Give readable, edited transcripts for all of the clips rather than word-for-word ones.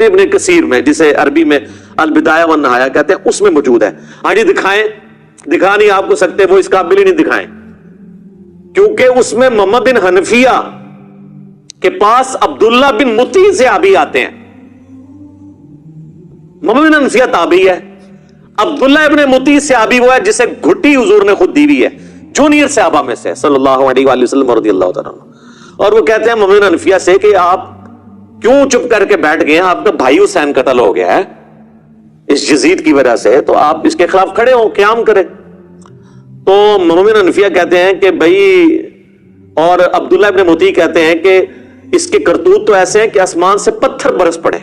ابن کثیر میں, جسے عربی میں البدایہ والنہایہ کہتے ہیں, اس میں موجود ہے. ہاں جی دکھائیں, دکھا نہیں آپ کو سکتے, وہ اس قابل ہی نہیں دکھائیں, کیونکہ اس میں محمد بن حنفیہ کے پاس عبداللہ بن مطیع صحابی آتے ہیں. محمد بن حنفیہ تابعی ہے, عبداللہ ابن مطیع صحابی وہ ہے جسے گھٹی حضور نے خود دی ہوئی ہے, جونیئر صحابہ میں سے صلی اللہ علیہ وآلہ وسلم رضی اللہ تعالیٰ عنہ. اور وہ کہتے ہیں محمد بن حنفیہ سے کہ آپ کیوں چپ کر کے بیٹھ گئے ہیں, آپ کا بھائی حسین قتل ہو گیا ہے اس یزید کی وجہ سے, تو آپ اس کے خلاف کھڑے ہو, قیام کریں. تو محمد بن حنفیہ کہتے ہیں کہ بھائی, اور عبداللہ ابن مطیع کہتے ہیں کہ اس کے کرتوت تو ایسے ہیں کہ آسمان سے پتھر برس پڑے,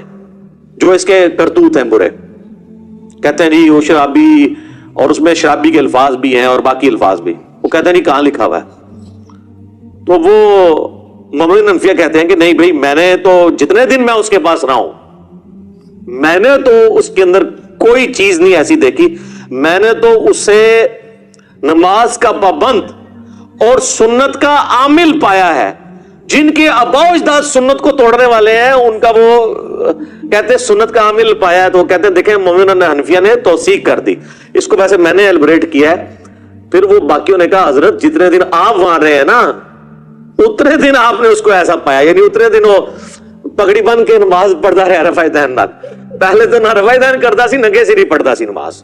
جو اس کے کرتوت ہیں برے. کہتے ہیں جی وہ شرابی, اور اس میں شرابی کے الفاظ بھی ہیں اور باقی الفاظ بھی. وہ کہتے ہیں جی کہاں لکھا ہوا ہے؟ تو وہ محمد بن حنفیہ کہتے ہیں کہ نہیں بھائی, میں نے تو جتنے دن میں اس کے پاس رہا ہوں, میں نے تو اس کے اندر کوئی چیز نہیں ایسی دیکھی, میں نے تو اسے نماز کا پابند اور سنت کا عامل پایا ہے. جن کے آباء و اجداد سنت کو توڑنے والے ہیں, ان کا وہ کہتے ہیں سنت کا عامل پایا ہے. تو وہ کہتے ہیں دیکھیں محمد بن حنفیہ نے توثیق کر دی اس کو. ویسے میں نے ایلبریٹ کیا ہے. پھر وہ باقیوں نے کہا حضرت جتنے دن آپ وہاں رہے ہیں نا, اتنے دن آپ نے اس کو ایسا پایا, یعنی اتنے دن وہ پگڑی بن کے نماز پڑھتا رہا رفع دین نال. پہلے تو نہ رفع دین کرتا سی, ننگے سر ہی پڑھتا سی نماز,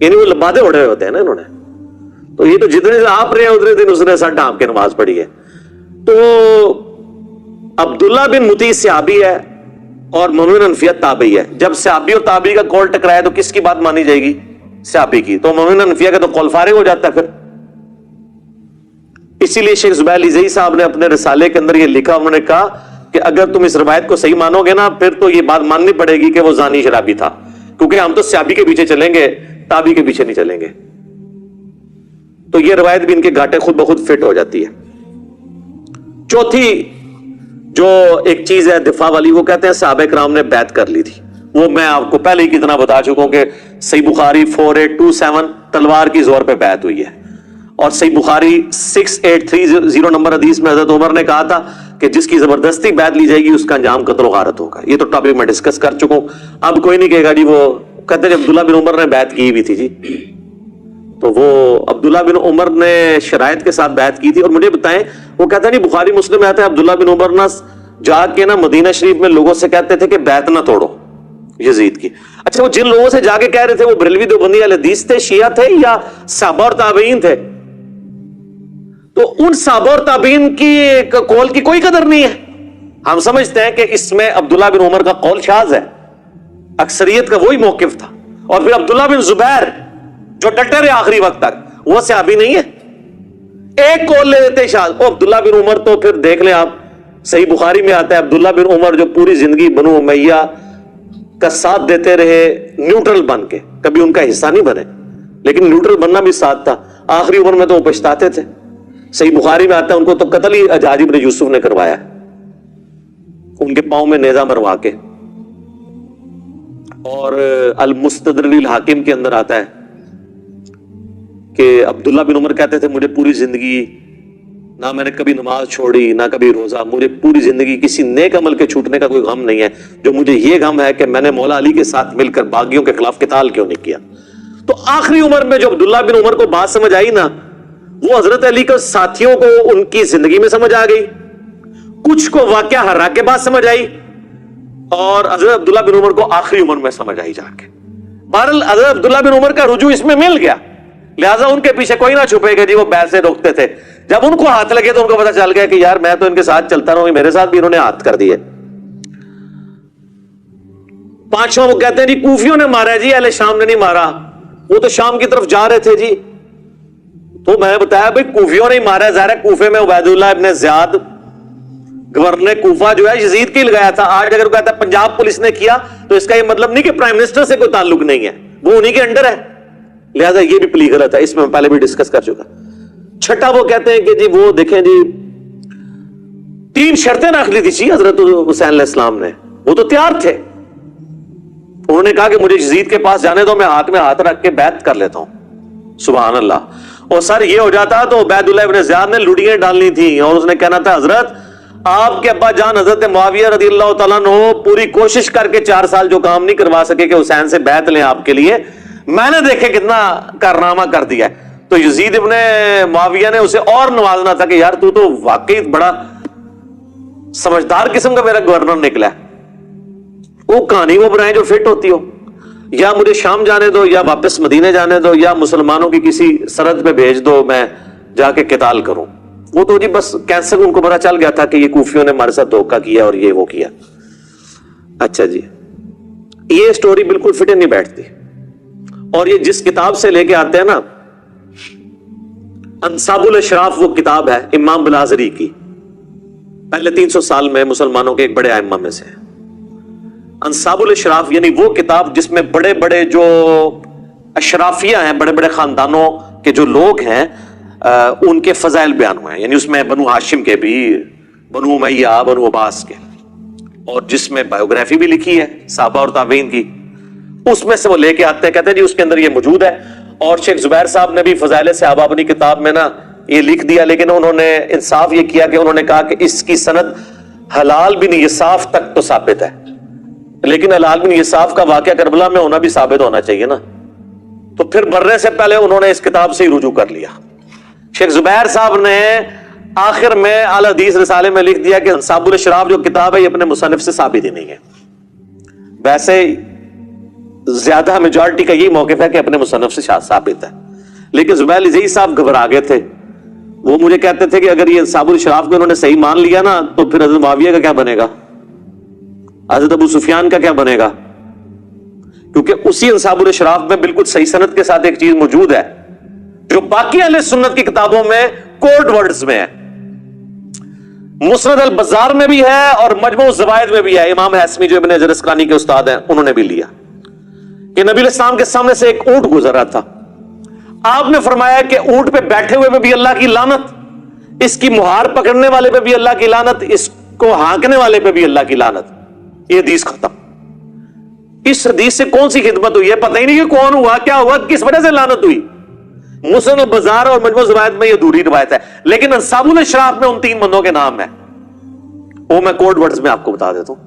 یعنی وہ لبادے اڑے ہوئے ہوتے ہیں نا انہوں نے. تو یہ تو جتنے دن آپ رہے ہیں اتنے دن اس نے سر ڈھانپ کے نماز پڑھی ہے. تو عبداللہ بن مطیع صحابی ہے اور محمد بن حنفیہ تابعی ہے. جب صحابی اور تابعی کا قول ٹکرایا تو کس کی بات مانی جائے گی؟ صحابی کی. تو محمد بن حنفیہ کا تو قول فارغ ہو جاتا ہے پھر. اسی لیے شیخ زبیر علیزئی صاحب نے اپنے رسالے کے اندر یہ لکھا, انہوں نے کہا کہ اگر تم اس روایت کو صحیح مانو گے نا, پھر تو یہ بات ماننی پڑے گی کہ وہ زانی شرابی تھا, کیونکہ ہم تو صحابی کے پیچھے چلیں گے, تابعی کے پیچھے نہیں چلیں گے. تو یہ روایت بھی ان کے گھاٹے خود بخود فٹ ہو جاتی ہے. چوتھی جو ایک چیز ہے دفاع والی, وہ کہتے ہیں صحابہ کرام نے بیعت کر لی تھی. وہ میں آپ کو پہلے ہی کتنا بتا چکا ہوں کہ صحیح بخاری 4827 تلوار کی زور پہ بیعت ہوئی ہے, اور صحیح بخاری 6830 نمبر حدیث میں حضرت عمر نے کہا تھا کہ جس کی زبردستی بیعت لی جائے گی اس کا انجام قتل و غارت ہوگا. یہ تو ٹاپک میں ڈسکس کر چکا ہوں, اب کوئی نہیں کہے گا جی وہ کہتے ہیں عبداللہ بن عمر نے بیعت کی ہوئی تھی جی. تو وہ عبداللہ بن عمر نے شرائط کے ساتھ بیعت کی تھی. اور مجھے بتائیں, وہ کہتا ہے نہیں بخاری مسلم میں آتا ہے عبداللہ بن عمر نہ جا کے نا مدینہ شریف میں لوگوں سے کہتے تھے کہ بیعت نہ توڑو یزید کی. اچھا وہ جن لوگوں سے جا کے کہہ رہے تھے وہ بریلوی دیوبندی اہل حدیث تھے, شیعہ تھے, یا صحابہ اور تابعین تھے؟ تو ان صحابہ اور تابعین کی قول کی کوئی قدر نہیں ہے. ہم سمجھتے ہیں کہ اس میں عبداللہ بن عمر کا قول شاذ ہے, اکثریت کا وہی موقف تھا. اور پھر عبداللہ بن زبیر جو ڈٹے رہے آخری وقت تک, وہ صحابی نہیں ہے, ایک قول لے لیتے شاذ. وہ عبداللہ بن عمر تو پھر دیکھ لیں آپ, صحیح بخاری میں آتا ہے عبداللہ بن عمر جو پوری زندگی بنو امیہ کا ساتھ دیتے رہے نیوٹرل بن کے, کبھی ان کا حصہ نہیں بنے, لیکن نیوٹرل بننا بھی ساتھ تھا. آخری عمر میں تو وہ پچھتاتے تھے. صحیح بخاری میں آتا ہے ان کو تو قتل ہی حجاج بن یوسف نے کروایا, ان کے پاؤں میں نیزہ مروا کے. اور المستدرک الحاکم کے اندر آتا ہے کہ عبداللہ بن عمر کہتے تھے مجھے پوری زندگی نہ میں نے کبھی نماز چھوڑی نہ کبھی روزہ, مجھے پوری زندگی کسی نیک عمل کے چھوٹنے کا کوئی غم نہیں ہے, جو مجھے یہ غم ہے کہ میں نے مولا علی کے ساتھ مل کر باغیوں کے خلاف قتال کیوں نہیں کیا. تو آخری عمر میں جو عبداللہ بن عمر کو بات سمجھ آئی نا, وہ حضرت علی کے ساتھیوں کو ان کی زندگی میں سمجھ آ گئی, کچھ کو واقعہ ہرا کے بعد سمجھ آئی, اور حضرت عبداللہ بن عمر کو آخری عمر میں سمجھ آئی جا کے. بہرحال حضرت عبداللہ بن عمر کا رجوع اس میں مل گیا, لہٰذا ان کے پیچھے کوئی نہ چھپے گا جی وہ بیعت سے روکتے تھے. جب ان کو ہاتھ لگے تو ان کو پتا چل گیا کہ یار میں تو ان کے ساتھ چلتا رہوں, میرے ساتھ بھی انہوں نے ہاتھ کر دیے. پانچواں وہ کہتے ہیں جی کوفیوں نے مارا ہے جی, اہل شام نے نہیں مارا, وہ تو شام کی طرف جا رہے تھے جی. تو میں نے بتایا بھائی کوفیوں نے مارا ہے, ظاہر ہے کوفے میں عبید اللہ ابن زیاد گورنر کوفہ جو ہے یزید کی لگایا تھا. آج اگر کہتا ہے پنجاب پولیس نے کیا تو اس کا یہ مطلب نہیں کہ پرائم منسٹر سے کوئی تعلق نہیں ہے, وہ انہی کے انڈر ہے, لہذا یہ بھی پلی غلط ہے. اس میں پہلے بھی ڈسکس کر چکا. چھٹا وہ کہتے ہیں کہ جی وہ دیکھیں جی 3 شرطیں رکھ لی تھی جی حضرت حسین علیہ السلام نے, وہ تو تیار تھے. انہوں نے کہا کہ مجھے یزید کے پاس جانے دو, میں ہاتھ رکھ کے بیعت کر لیتا ہوں. سبحان اللہ. اور سر یہ ہو جاتا تو عبید اللہ ابن زیاد نے لڑیاں ڈالنی تھی اور اس نے کہنا تھا حضرت آپ کے ابا جان حضرت معاویہ رضی اللہ تعالیٰ عنہ پوری کوشش کر کے 4 سال جو کام نہیں کروا سکے کہ حسین سے بیعت لیں آپ کے لیے، میں نے دیکھے کتنا کارنامہ کر دیا ہے. تو یزید ابن معاویہ نے اسے اور نوازنا تھا کہ یار تو واقعی بڑا سمجھدار قسم کا میرا گورنر نکلا ہے. وہ کہانی وہ بنائے جو فٹ ہوتی ہو، یا مجھے شام جانے دو، یا واپس مدینے جانے دو، یا مسلمانوں کی کسی سرحد پہ بھیج دو، میں جا کے قتال کروں. وہ تو جی بس کینسر ان کو پتا چل گیا تھا کہ یہ کوفیوں نے ہمارے ساتھ دھوکہ کیا اور یہ وہ کیا. اچھا جی، یہ سٹوری بالکل فٹ نہیں بیٹھتی. اور یہ جس کتاب سے لے کے آتے ہیں نا، انصاب الاشراف وہ کتاب ہے امام بلازری کی، پہلے 300 سال میں مسلمانوں کے ایک بڑے ائمہ میں سے. انصاب الاشراف یعنی وہ کتاب جس میں بڑے بڑے جو اشرافیہ ہیں، بڑے بڑے خاندانوں کے جو لوگ ہیں، ان کے فضائل بیان ہوئے ہیں. یعنی اس میں بنو ہاشم کے بھی، بنو امیہ، بنو عباس کے، اور جس میں بایوگرافی بھی لکھی ہے صحابہ اور تابعین کی، اس میں سے وہ لے کے آتے ہیں، کہتے ہیں جی اس کے اندر یہ موجود ہے. اور شیخ زبیر صاحب نے بھی فضائل صحابہ اپنی کتاب میں نا یہ لکھ دیا، لیکن انہوں نے انصاف یہ کیا کہ انہوں نے کہا کہ اس کی سند حلال بھی نہیں، یہ صاف تک تو ثابت ہے، لیکن حلال بھی نہیں، یہ صاف کا واقعہ کربلا میں ہونا بھی ثابت ہونا چاہیے نا. تو پھر مرنے سے پہلے انہوں نے اس کتاب سے ہی رجوع کر لیا. شیخ زبیر صاحب نے آخر میں اعلی حدیث رسالے میں لکھ دیا کہ انصاب الاشراف جو کتاب ہے یہ اپنے مصنف سے ثابت ہی نہیں ہے. ویسے زیادہ میجورٹی کا یہی موقف ہے کہ اپنے مصنف سے ثابت ہے، لیکن زبیر علی صاحب گھبرا گئے تھے. وہ مجھے کہتے تھے کہ اگر یہ انصاب الاشراف کو انہوں نے صحیح مان لیا نا تو پھر حضرت معاویہ کا کیا بنے گا، حضرت ابو سفیان کا کیا بنے گا. کیونکہ اسی انصاب الاشراف میں بالکل صحیح سند کے ساتھ ایک چیز موجود ہے جو باقی اہل سنت کی کتابوں میں کوڈ ورڈز میں ہے. مسند البزار میں بھی ہے اور مجموع الزوائد میں بھی ہے. امام حسمی جو ابن حجر اسقلانی کے استاد ہیں انہوں نے بھی لیا کہ نبی علیہ السلام کے سامنے سے ایک اونٹ گزر رہا تھا. آپ نے فرمایا کہ اونٹ پہ بیٹھے ہوئے پہ بھی اللہ کی لعنت، اس کی مہار پکڑنے والے پہ بھی اللہ کی لعنت، اس کو ہانکنے والے پہ بھی اللہ کی لعنت. یہ حدیث ختم. اس حدیث سے کون سی خدمت ہوئی ہے پتہ ہی نہیں کہ کون ہوا، کیا ہوا، کس وجہ سے لعنت ہوئی. مسند البزار اور مجموع الزوائد میں یہ دوری روایت ہے، لیکن انصاب الاشراف میں ان 3 بندوں کے نام ہے. وہ میں کوڈ ورڈز میں آپ کو بتا دیتا ہوں.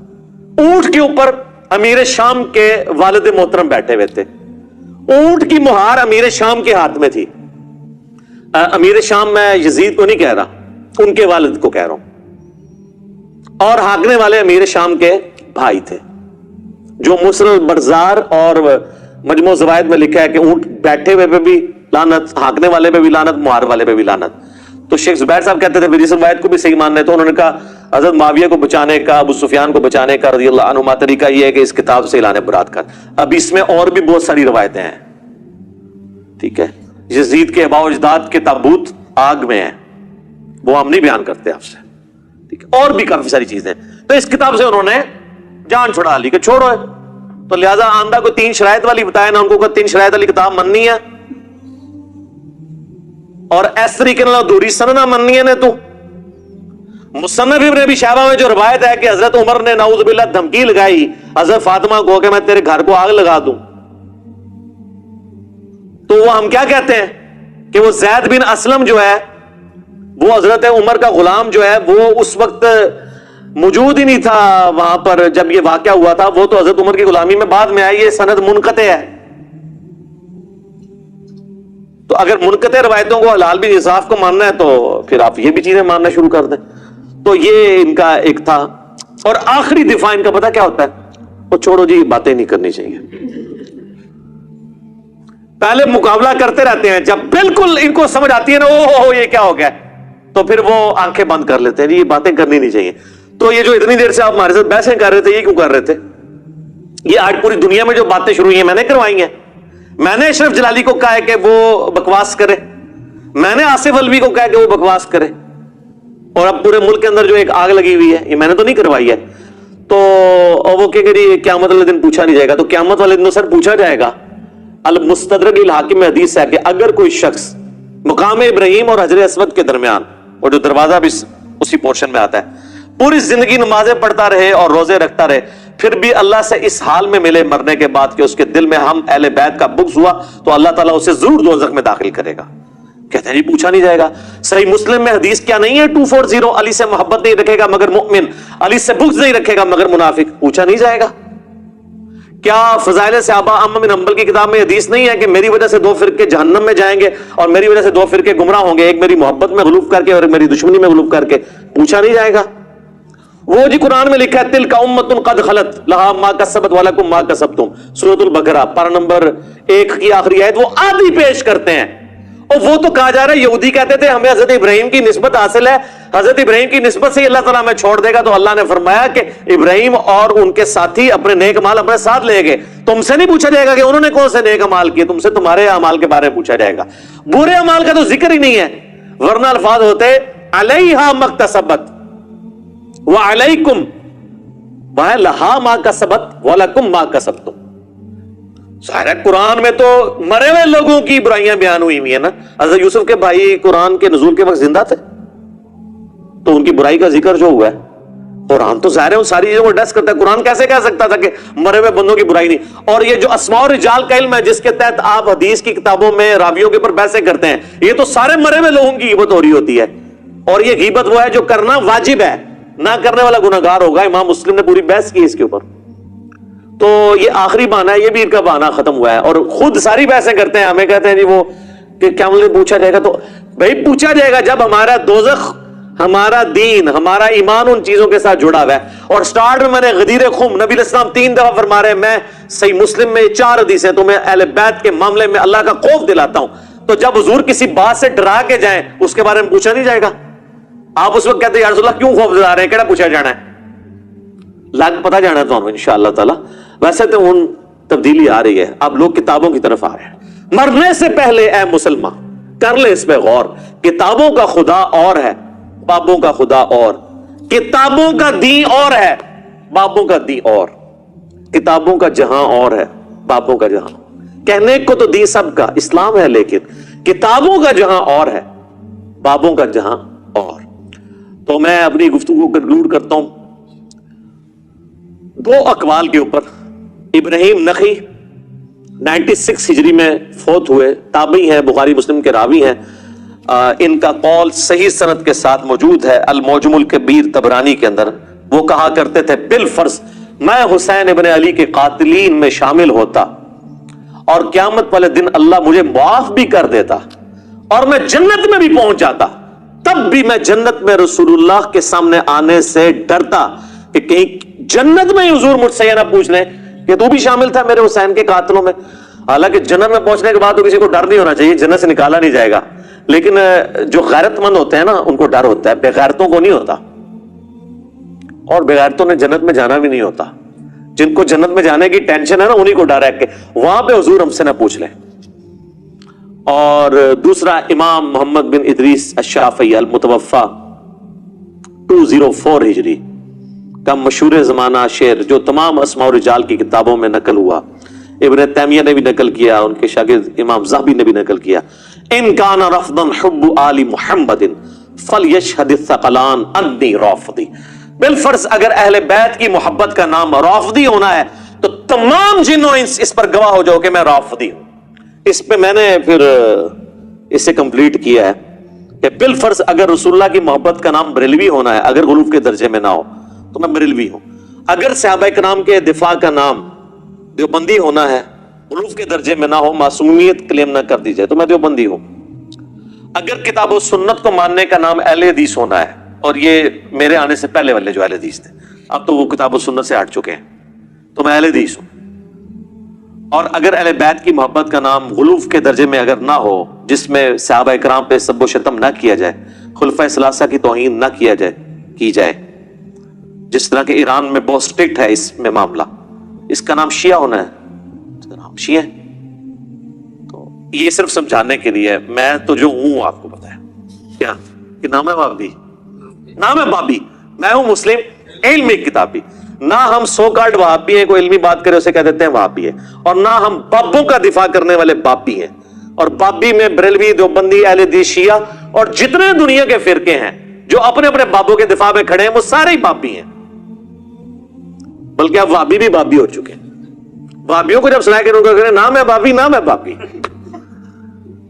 اونٹ کے اوپر امیر شام کے والد محترم بیٹھے ہوئے تھے. اونٹ کی مہار امیر شام کے ہاتھ میں تھی. امیر شام میں یزید کو نہیں کہہ رہا، ان کے والد کو کہہ رہا ہوں. اور ہانکنے والے امیر شام کے بھائی تھے. جو مسند البزار اور مجموع الزوائد میں لکھا ہے کہ اونٹ بیٹھے ہوئے پہ بھی لعنت، ہانکنے والے پہ بھی لعنت، مہار والے پہ بھی لعنت. تو شیخ زبیر صاحب کہتے تھے اس روایت کو بھی صحیح ماننا ہے. تو انہوں نے کہا حضرت معاویہ کو بچانے کا، ابو سفیان کو بچانے کا رضی اللہ عنہما طریقہ یہ ہے کہ اس کتاب سے اعلان برات کر. اب اس میں اور بھی بہت ساری روایتیں ہیں، ٹھیک ہے. یزید کے آباء و اجداد کے تابوت آگ میں ہیں، وہ ہم نہیں بیان کرتے آپ سے، ٹھیک ہے. اور بھی کافی ساری چیزیں. تو اس کتاب سے انہوں نے جان چھڑا لی کہ چھوڑو ہے. تو لہذا آندہ کو 3 شرائط والی بتایا نا، ان کو 3 شرائط والی کتاب مننی ہے، اور اس طریقے نال دوری سننا مننی ہے نے. تو مصنف ابن ابی شیبہ میں جو روایت ہے کہ حضرت عمر نے نعوذ باللہ دھمکی لگائی حضرت فاطمہ کو کہ میں تیرے گھر کو آگ لگا دوں، تو وہ ہم کیا کہتے ہیں کہ وہ زید بن اسلم جو ہے، وہ حضرت عمر کا غلام جو ہے، وہ اس وقت موجود ہی نہیں تھا وہاں پر جب یہ واقعہ ہوا تھا. وہ تو حضرت عمر کی غلامی میں بعد میں آئی. یہ سند منقطع ہے. تو اگر منقطع روایتوں کو حلال بھی انصاف کو ماننا ہے تو پھر آپ یہ بھی چیزیں ماننا شروع کر دیں. تو یہ ان کا ایک تھا. اور آخری دفاع ان کا پتہ کیا ہوتا ہے؟ وہ چھوڑو جی، باتیں نہیں کرنی چاہیے. پہلے مقابلہ کرتے رہتے ہیں، جب بالکل ان کو سمجھ آتی ہے نا او یہ کیا ہو گیا، تو پھر وہ آنکھیں بند کر لیتے ہیں. یہ باتیں کرنی نہیں چاہیے. تو یہ جو اتنی دیر سے آپ ہمارے ساتھ بحثیں کر رہے تھے، یہ کیوں کر رہے تھے؟ یہ آج پوری دنیا میں جو باتیں شروع ہوئی ہیں میں نے کروائی ہیں. میں نے اشرف جلالی کو کہا ہے کہ وہ بکواس کرے، میں نے آصف الوی کو کہا ہے کہ وہ بکواس کرے، اور اب پورے ملک کے اندر جو ایک آگ لگی ہوئی ہے یہ میں نے تو نہیں کروائی ہے. تو وہ کہ جی قیامت والے دن پوچھا نہیں جائے گا. تو قیامت والے دن تو سر پوچھا جائے گا. المستدرک الحاکم میں حدیث ہے کہ اگر کوئی شخص مقام ابراہیم اور حجر اسود کے درمیان، اور جو دروازہ بھی اسی پورشن میں آتا ہے، پوری زندگی نمازیں پڑھتا رہے اور روزے رکھتا رہے، پھر بھی اللہ سے اس حال میں ملے مرنے کے بعد کہ اس کے دل میں ہم اہل بیت کا بغض ہوا، تو اللہ تعالیٰ اسے ضرور دوزخ میں داخل کرے گا. کہتے ہیں جی پوچھا نہیں جائے گا. صحیح مسلم میں حدیث کیا نہیں ہے 240 علی سے محبت نہیں رکھے گا مگر مؤمن, علی سے بغض نہیں رکھے گا مگر منافق. پوچھا نہیں جائے گا. کیا فضائل صحابہ احمد بن حنبل کی کتاب میں حدیث نہیں ہے کہ میری وجہ سے 2 فرقے جہنم میں جائیں گے اور میری وجہ سے 2 فرقے گمراہ ہوں گے, ایک میری محبت میں غلوف کر کے اور میری دشمنی میں غلوف کر کے. پوچھا نہیں جائے گا. وہ جی قرآن میں لکھا ہے تلک امۃ قد خلت لہا ما کسبت ولکم ما کسبتم, سورۃ البقرہ پارہ نمبر 1 کی آخری آیت. وہ آدھی پیش کرتے ہیں. اور وہ تو کہا جا رہا ہے, یہودی کہتے تھے ہمیں حضرت ابراہیم کی نسبت حاصل ہے, حضرت ابراہیم کی نسبت سے اللہ تعالیٰ ہمیں چھوڑ دے گا. تو اللہ نے فرمایا کہ ابراہیم اور ان کے ساتھی اپنے نیک اعمال اپنے ساتھ لے گئے. تم سے نہیں پوچھا جائے گا کہ انہوں نے کون سے نیک اعمال کیے, تم سے تمہارے اعمال کے بارے میں پوچھا جائے گا. برے اعمال کا تو ذکر ہی نہیں ہے, ورنہ الفاظ ہوتے علیہا مکتسبت وعلیکم لہا ما کسبت ولکم ما کسبتم. ظاہر ہے قرآن میں تو مرے ہوئے لوگوں کی برائیاں بیان ہوئی ہیں نا. حضرت یوسف کے بھائی قرآن کے نزول کے وقت زندہ تھے تو ان کی برائی کا ذکر جو ہوا ہے, قرآن تو ظاہر ہے ان ساری چیزوں کو ڈس کرتا ہے. قرآن کیسے کہہ سکتا تھا کہ مرے ہوئے بندوں کی برائی نہیں. اور یہ جو اسماء و رجال کا علم ہے جس کے تحت آپ حدیث کی کتابوں میں راویوں کے اوپر بحثیں کرتے ہیں, یہ تو سارے مرے ہوئے لوگوں کی غیبت ہو رہی ہوتی ہے. اور یہ غیبت وہ ہے جو کرنا واجب ہے, نہ کرنے والا گناہگار ہوگا. امام مسلم نے پوری بحث کی اس کے اوپر. تو یہ آخری بہانہ ہے, یہ بھی ان کا بہانہ ختم ہوا ہے. اور خود ساری بحثیں کرتے ہیں, ہمیں کہتے ہیں جی وہ کہ کیا مجھے پوچھا جائے گا. تو بھائی پوچھا جائے گا جب ہمارا دوزخ, ہمارا دین, ہمارا ایمان ان چیزوں کے ساتھ جڑا ہوا ہے. اور سٹارٹ میں نے غدیر خم نبی علیہ السلام 3 دفعہ فرما رہے ہیں, میں صحیح مسلم میں 4 حدیثیں تمہیں اہل بیت کے معاملے میں اللہ کا خوف دلاتا ہوں. تو جب حضور کسی بات سے ڈرا کے جائیں اس کے بارے میں پوچھا نہیں جائے گا. آپ اس وقت کہتے ہیں یا رسول اللہ کیوں خوف دلا رہے ہیں, کیڑا پوچھا جانا ہے, لگ پتہ جانا تو ہم انشاءاللہ تعالی. ویسے تو ان تبدیلی آ رہی ہے, اب لوگ کتابوں کی طرف آ رہے ہیں. مرنے سے پہلے اے مسلمان کر لے اس پہ غور, کتابوں کا خدا اور ہے, بابوں کا خدا اور. کتابوں کا دین اور ہے, بابوں کا دین اور. کتابوں کا جہاں اور ہے, بابوں کا جہاں. کہنے کو تو دین سب کا اسلام ہے, لیکن کتابوں کا جہاں اور ہے, بابوں کا جہاں اور. تو میں اپنی گفتگو کو کنکلوڈ کرتا ہوں 2 اقوال کے اوپر. ابراہیم نخعی 96 ہجری میں فوت ہوئے, تابعی ہیں, بخاری مسلم کے راوی ہیں. ان کا قول صحیح سند کے ساتھ موجود ہے المعجم الکبیر طبرانی کے اندر. وہ کہا کرتے تھے بالفرض میں حسین ابن علی کے قاتلین میں شامل ہوتا اور قیامت والے دن اللہ مجھے معاف بھی کر دیتا اور میں جنت میں بھی پہنچ جاتا, تب بھی میں جنت میں رسول اللہ کے سامنے آنے سے ڈرتا کہ کہیں جنت میں حضور مجھ سے یہ نہ پوچھ لیں کہ تو بھی شامل تھا میرے حسین کے قاتلوں میں. حالانکہ جنت میں پہنچنے کے بعد تو کسی کو ڈر نہیں ہونا چاہیے, جنت سے نکالا نہیں جائے گا. لیکن جو غیرت مند ہوتے ہیں نا ان کو ڈر ہوتا ہے, بے غیرتوں کو نہیں ہوتا. اور بے غیرتوں نے جنت میں جانا بھی نہیں ہوتا. جن کو جنت میں جانے کی ٹینشن ہے نا انہی کو ڈر ہے کہ وہاں پہ حضور ہم سے نہ پوچھ لیں. اور دوسرا امام محمد بن ادریس الشافعی المتوفا 204 ہجری کا مشہور زمانہ شعر جو تمام اسماء و رجال کی کتابوں میں نقل ہوا, ابن تیمیہ نے بھی نقل کیا, ان کے شاگرد امام ذہبی نے بھی نقل کیا. ان کان رفضا حب آل محمد فلیشہد الثقلان انی رافضی. بالفرض اگر اہل بیت کی محبت کا نام رافضی ہونا ہے تو تمام جنوں اس پر گواہ ہو جاؤ کہ میں رافضی ہوں. اس پہ میں نے پھر اسے کمپلیٹ کیا ہے کہ بالفرض اگر رسول اللہ کی محبت کا نام بریلوی ہونا ہے, اگر غلوف کے درجے میں نہ ہو تو میں بریلوی ہوں. اگر صحابہ کرام کے دفاع کا نام دیوبندی ہونا ہے, غلوف کے درجے میں نہ ہو, معصومیت کلیم نہ کر دی جائے تو میں دیوبندی ہوں. اگر کتاب و سنت کو ماننے کا نام اہل حدیث ہونا ہے, اور یہ میرے آنے سے پہلے والے جو اہل حدیث تھے اب تو وہ کتاب و سنت سے ہٹ چکے ہیں, تو میں اہل حدیث ہوں. اور اگر اہل بیت کی محبت کا نام غلوف کے درجے میں اگر نہ ہو, جس میں صحابہ کرام پہ سب و شتم نہ کیا جائے, خلفۂ ثلاثہ کی توہین نہ کی جائے, جس طرح کہ ایران میں بہت سٹرکٹ ہے اس میں معاملہ, اس کا نام شیعہ ہونا ہے, ہم شیعہ ہیں. تو یہ صرف سمجھانے کے لیے, میں تو جو ہوں آپ کو پتا ہے کیا کہ نام ہے بابی, نام ہے بابی, میں ہوں مسلم علمی کتابی. نہ ہم سو کارڈ وہابی ہیں, کوئی علمی بات کرے اسے کہہ دیتے ہیں وہابی ہے, اور نہ ہم بابوں کا دفاع کرنے والے بابی ہیں. اور بابی میں بریلوی, دیوبندی, اہل حدیث, شیعہ اور جتنے دنیا کے فرقے ہیں جو اپنے اپنے بابوں کے دفاع میں کھڑے ہیں وہ سارے ہی بابی ہیں. بلکہ اب وہابی بھی بابی ہو چکے ہیں. وہابیوں کو جب سنایا کہ نام ہے بابی, نام ہے بابی.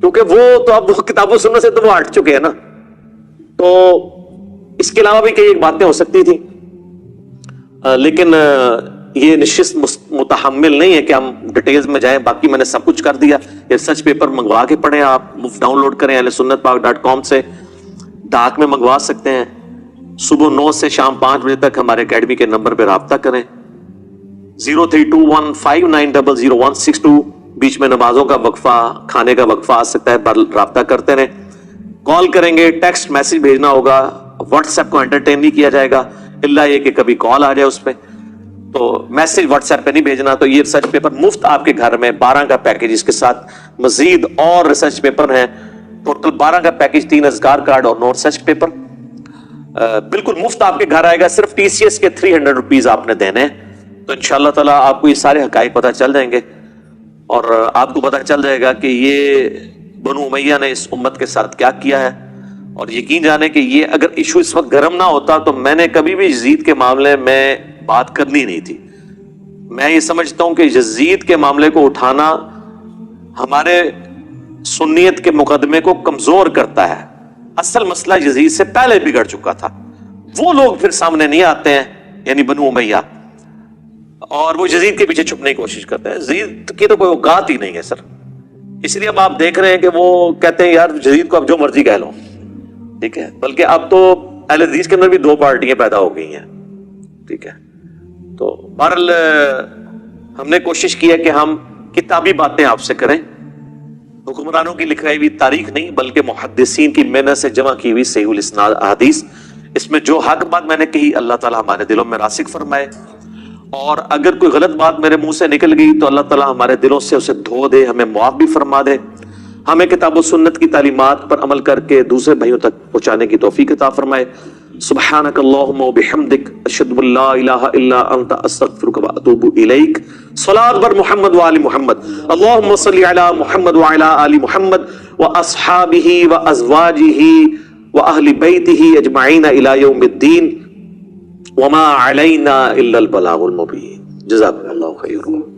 کیونکہ وہ تو اب کتاب و سنت سے تو وہ ہٹ چکے ہیں نا. تو اس کے علاوہ بھی کئی ایک باتیں ہو سکتی تھی، لیکن یہ نشست متحمل نہیں ہے کہ ہم ڈیٹیلز میں جائیں. باقی میں نے سب کچھ کر دیا. یہ ریسرچ پیپر منگوا کے پڑھیں، آپ ڈاؤن لوڈ کریں ahlesunnatpak.com سے، ڈاک میں منگوا سکتے ہیں. صبح 9 سے شام 5 بجے تک ہمارے اکیڈمی کے نمبر پہ رابطہ کریں 032159000162. بیچ میں نمازوں کا وقفہ، کھانے کا وقفہ آ سکتا ہے، پر رابطہ کرتے رہیں. کال کریں گے، ٹیکسٹ میسج بھیجنا ہوگا، واٹس ایپ کو انٹرٹین نہیں کیا جائے گا الا یہ کہ کبھی کال آ جائے اس پہ. تو میسج واٹس ایپ پہ نہیں بھیجنا. تو یہ ریسرچ پیپر مفت آپ کے گھر میں، 12 کا پیکج، اس کے ساتھ مزید اور ریسرچ پیپر ہیں. ٹوٹل 12 کا پیکج، 3 اذکار کارڈ اور 9 ریسرچ پیپر بالکل مفت آپ کے گھر آئے گا. صرف TCS کے 300 روپیز آپ نے دینے ہیں. تو انشاءاللہ تعالیٰ آپ کو یہ سارے حقائق پتہ چل جائیں گے، اور آپ کو پتہ چل جائے گا کہ یہ بنو امیہ نے اس امت کے ساتھ کیا کیا ہے. اور یقین جانے کہ یہ اگر ایشو اس وقت گرم نہ ہوتا تو میں نے کبھی بھی یزید کے معاملے میں بات کرنی نہیں تھی. میں یہ سمجھتا ہوں کہ یزید کے معاملے کو اٹھانا ہمارے سنیت کے مقدمے کو کمزور کرتا ہے. اصل مسئلہ یزید سے پہلے بگڑ چکا تھا. وہ لوگ پھر سامنے نہیں آتے ہیں، یعنی بنو امیہ، اور وہ یزید کے پیچھے چھپنے کی کوشش کرتے ہیں. یزید کی تو کوئی اوقات ہی نہیں ہے سر. اس لیے اب آپ دیکھ رہے ہیں کہ وہ کہتے ہیں یار یزید کو اب جو مرضی کہہ لو، ٹھیک ہے. بلکہ اب تو اہل حدیث کے اندر بھی 2 پارٹیاں پیدا ہو گئی ہیں، ٹھیک ہے. تو بہرحال ہم نے کوشش کی ہے کہ ہم کتابی باتیں آپ سے کریں، حکمرانوں کی لکھائی ہوئی تاریخ نہیں، بلکہ محدثین کی محنت سے جمع کی ہوئی صحیح الاسناد احادیث. اس میں جو حق بات میں نے کہی اللہ تعالیٰ ہمارے دلوں میں راسخ فرمائے، اور اگر کوئی غلط بات میرے منہ سے نکل گئی تو اللہ تعالیٰ ہمارے دلوں سے اسے دھو دے، ہمیں معاف بھی فرما دے. ہمیں کتاب و سنت کی تعلیمات پر عمل کر کے دوسرے بھائیوں تک پہنچانے کی توفیق عطا فرمائے. سبحانک اللہم و بحمدک، اشہد ان لا الہ الا انت، استغفرک و اتوب الیک. صلاۃ بر محمد و آل محمد. اللہم صلی علی محمد و علی آل محمد و اصحابہ و ازواجہ و اہل بیتہ اجمعین الی یوم الدین، وما علینا الا البلاغ المبین. جزاکم اللہ خیر.